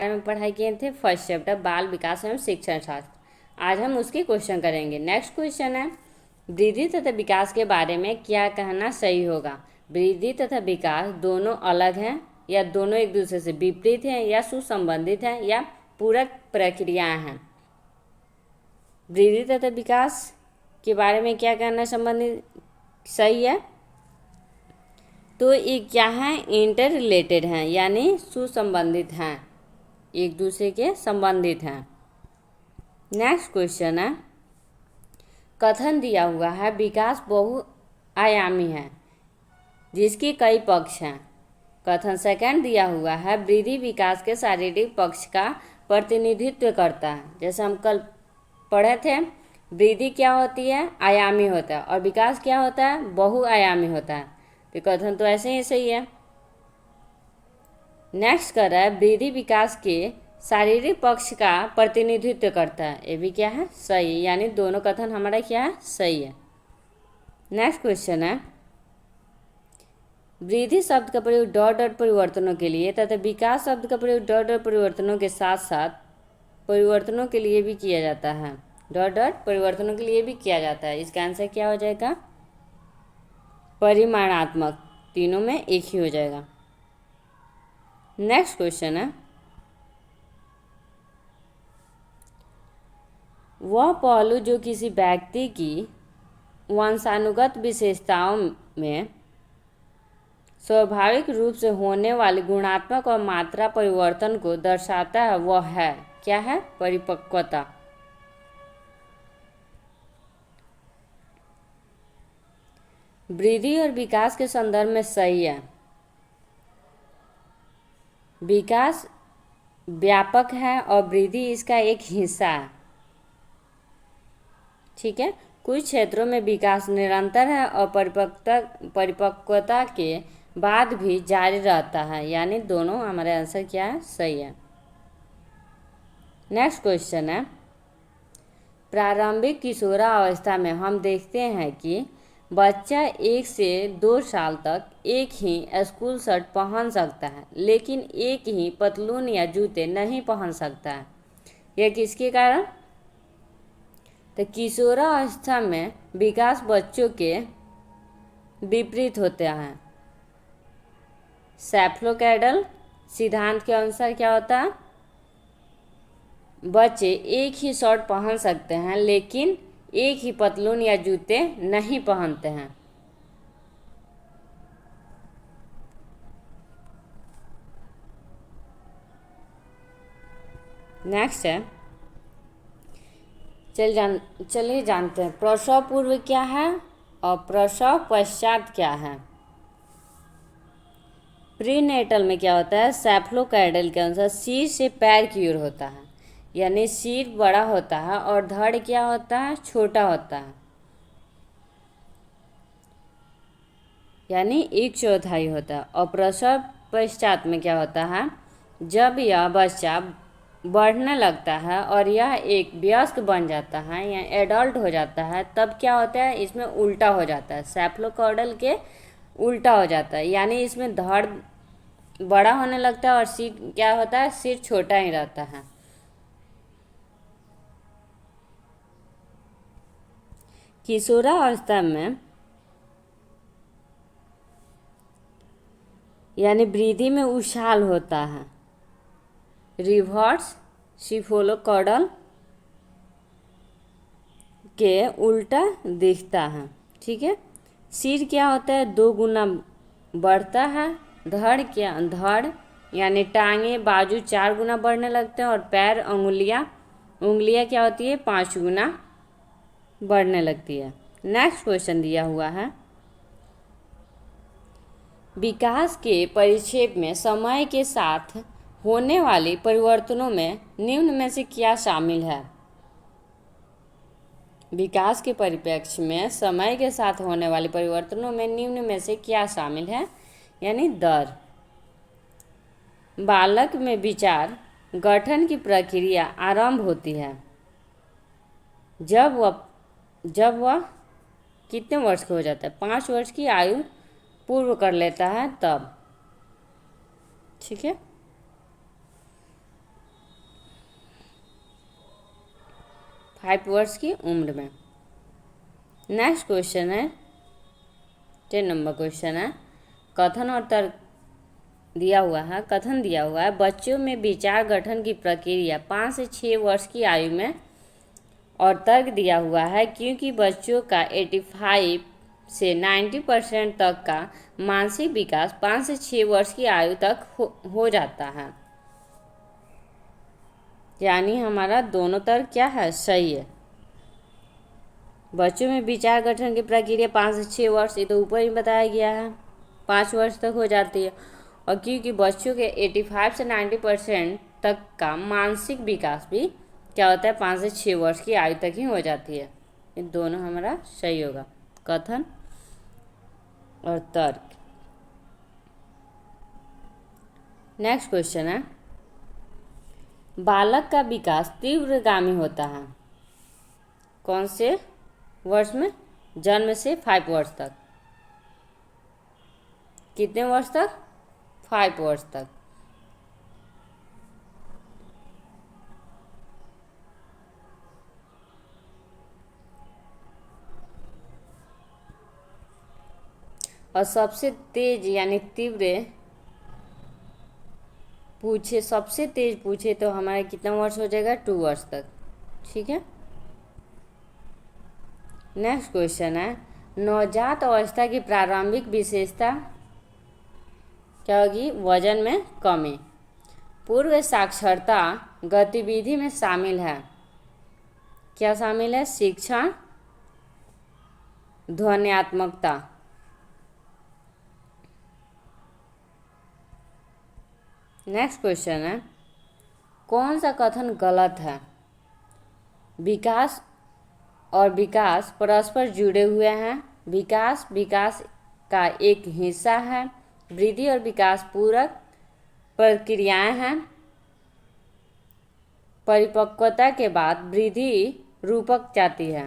में पढ़ाई किए थे फर्स्ट चैप्टर बाल विकास एवं शिक्षण शास्त्र। आज हम उसके क्वेश्चन करेंगे। नेक्स्ट क्वेश्चन है, वृद्धि तथा विकास के बारे में क्या कहना सही होगा? वृद्धि तथा विकास दोनों अलग हैं या दोनों एक दूसरे से विपरीत हैं या सुसंबंधित हैं या पूरक प्रक्रियाएं हैं? वृद्धि तथा विकास के बारे में क्या कहना संबंधित सही है? तो ये क्या है? इंटर रिलेटेड हैं यानी सुसंबंधित हैं, एक दूसरे के संबंधित हैं। नेक्स्ट क्वेश्चन है, कथन दिया हुआ है विकास बहुआयामी है जिसके कई पक्ष हैं। कथन सेकंड दिया हुआ है वृद्धि विकास के शारीरिक पक्ष का प्रतिनिधित्व करता है। जैसे हम कल पढ़े थे, वृद्धि क्या होती है? आयामी होता है, और विकास क्या होता है? बहुआयामी होता है। तो कथन तो ऐसे ही सही है। नेक्स्ट कर रहा है वृद्धि विकास के शारीरिक पक्ष का प्रतिनिधित्व करता है। ये भी क्या है? सही, यानी दोनों कथन हमारा क्या है? सही है। नेक्स्ट क्वेश्चन है, वृद्धि शब्द का प्रयोग डॉट डॉट परिवर्तनों के लिए तथा विकास शब्द का प्रयोग डॉट डॉट परिवर्तनों के साथ साथ परिवर्तनों के लिए भी किया जाता है। डॉट डॉट परिवर्तनों के लिए भी किया जाता है। इसका आंसर क्या हो जाएगा? परिमाणात्मक, तीनों में एक ही हो जाएगा। नेक्स्ट क्वेश्चन है, वह पहलू जो किसी व्यक्ति की वंशानुगत विशेषताओं में स्वाभाविक रूप से होने वाले गुणात्मक और मात्रा परिवर्तन को दर्शाता है, वह है क्या है? परिपक्वता। वृद्धि और विकास के संदर्भ में सही है। विकास व्यापक है और वृद्धि इसका एक हिस्सा है। ठीक है, कुछ क्षेत्रों में विकास निरंतर है और परिपक्वता के बाद भी जारी रहता है, यानी दोनों हमारे आंसर क्या है? सही है। नेक्स्ट क्वेश्चन है, प्रारंभिक किशोरावस्था में हम देखते हैं कि बच्चा 1 से 2 साल तक एक ही स्कूल शर्ट पहन सकता है लेकिन एक ही पतलून या जूते नहीं पहन सकता है। यह किसके कारण? तो किशोरावस्था में विकास बच्चों के विपरीत होते हैं। सेफ्लोकैडल सिद्धांत के अनुसार क्या होता है? बच्चे एक ही शर्ट पहन सकते हैं लेकिन एक ही पतलून या जूते नहीं पहनते हैं। नेक्स्ट है, चलिए जानते हैं प्रसव पूर्व क्या है और प्रसव पश्चात क्या है। प्रीनेटल में क्या होता है? सेफ्लोकैडल के अनुसार सिर से पैर की ओर होता है, यानी सिर बड़ा होता है और धड़ क्या होता है? छोटा होता है, यानी 1/4 होता है। और प्रसव पश्चात में क्या होता है? जब यह बच्चा बढ़ने लगता है और यह एक वयस्क बन जाता है या एडल्ट हो जाता है, तब क्या होता है? इसमें उल्टा हो जाता है, सेफ्लोकैडल के उल्टा हो जाता है, यानी इसमें धड़ बड़ा होने लगता है और सिर क्या होता है? सिर छोटा ही रहता है। किशोरावस्था में यानी वृद्धि में उछाल होता है, रिवर्स सेफ्लोकैडल के उल्टा दिखता है। ठीक है, सिर क्या होता है? 2 गुना बढ़ता है, धड़ यानी टांगे बाजू 4 गुना बढ़ने लगते हैं और पैर उंगलियां क्या होती है? 5 गुना बढ़ने लगती है। नेक्स्ट क्वेश्चन दिया हुआ है, विकास के परिक्षेप में समय के साथ होने वाले परिवर्तनों में निम्न में से क्या शामिल है? विकास के परिप्रेक्ष्य में समय के साथ होने वाले परिवर्तनों में निम्न में से क्या शामिल है? यानी दर, बालक में विचार गठन की प्रक्रिया आरंभ होती है जब वह कितने वर्ष का हो जाता है? 5 वर्ष की आयु पूर्व कर लेता है तब। ठीक है, 5 वर्ष की उम्र में। नेक्स्ट क्वेश्चन है 10 नंबर क्वेश्चन है, कथन और तर्क दिया हुआ है। कथन दिया हुआ है, बच्चों में विचार गठन की प्रक्रिया 5 से 6 वर्ष की आयु में। और तर्क दिया हुआ है, क्योंकि बच्चों का 85 से 90% तक का मानसिक विकास 5 से 6 वर्ष की आयु तक हो जाता है। यानी हमारा दोनों तर्क क्या है, सही है। बच्चों में विचार गठन की प्रक्रिया 5 से 6 वर्ष, ये तो ऊपर ही बताया गया है, 5 वर्ष तक हो जाती है। और क्योंकि बच्चों के 85 से 90% तक का मानसिक विकास भी क्या होता है, 5 से 6 वर्ष की आयु तक ही हो जाती है। ये दोनों हमारा सही होगा, कथन और तर्क। नेक्स्ट क्वेश्चन है, बालक का विकास तीव्रगामी होता है कौन से वर्ष में? जन्म से 5 वर्ष तक। कितने वर्ष तक? 5 वर्ष तक। और सबसे तेज यानी तीव्र पूछे, सबसे तेज पूछे तो हमारा कितना वर्ष हो जाएगा? 2 वर्ष तक। ठीक है। नेक्स्ट क्वेश्चन है, नवजात अवस्था की प्रारंभिक विशेषता क्या होगी? वजन में कमी। पूर्व साक्षरता गतिविधि में शामिल है, क्या शामिल है? शिक्षण, ध्वन्यात्मकता। नेक्स्ट क्वेश्चन है, कौन सा कथन गलत है? विकास और विकास परस्पर जुड़े हुए हैं। विकास विकास का एक हिस्सा है। वृद्धि और विकास पूरक प्रक्रियाएं हैं। परिपक्वता के बाद वृद्धि रुक जाती है।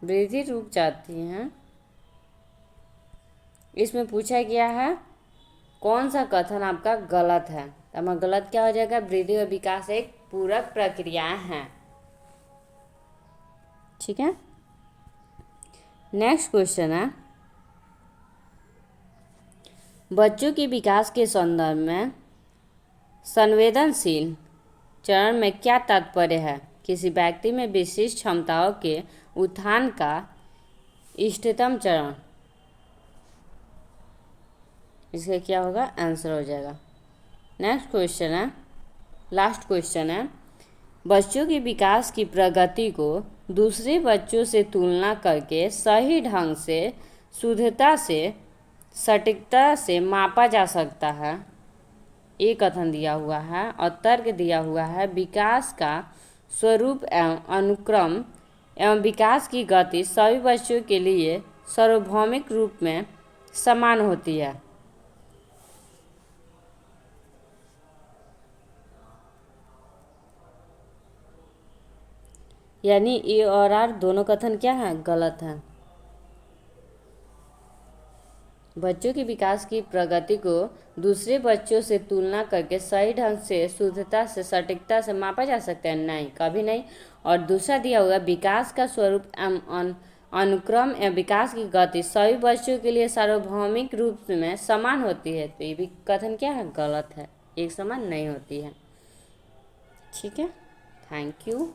वृद्धि रुक जाती है। इसमें पूछा गया है कौन सा कथन आपका गलत है? तो गलत क्या हो जाएगा? वृद्धि और विकास एक पूरक प्रक्रियाएं हैं। ठीक है। नेक्स्ट क्वेश्चन है, बच्चों के विकास के संदर्भ में संवेदनशील चरण में क्या तात्पर्य है? किसी व्यक्ति में विशिष्ट क्षमताओं के उत्थान का इष्टतम चरण। इसका क्या होगा? आंसर हो जाएगा। नेक्स्ट क्वेश्चन है, लास्ट क्वेश्चन है, बच्चों के विकास की प्रगति को दूसरे बच्चों से तुलना करके सही ढंग से, शुद्धता से, सटीकता से मापा जा सकता है। ये कथन दिया हुआ है। और तर्क दिया हुआ है, विकास का स्वरूप एवं अनुक्रम एवं विकास की गति सभी बच्चों के लिए सार्वभौमिक रूप में समान होती है। यानी ए और आर दोनों कथन क्या है? गलत है। बच्चों के विकास की प्रगति को दूसरे बच्चों से तुलना करके सही ढंग से, शुद्धता से, सटीकता से मापा जा सकता है? नहीं, कभी नहीं। और दूसरा दिया हुआ, विकास का स्वरूप एवं अनुक्रम एवं विकास की गति सभी बच्चों के लिए सार्वभौमिक रूप में समान होती है। तो ये भी कथन क्या है? गलत है, एक समान नहीं होती है। ठीक है। Thank you.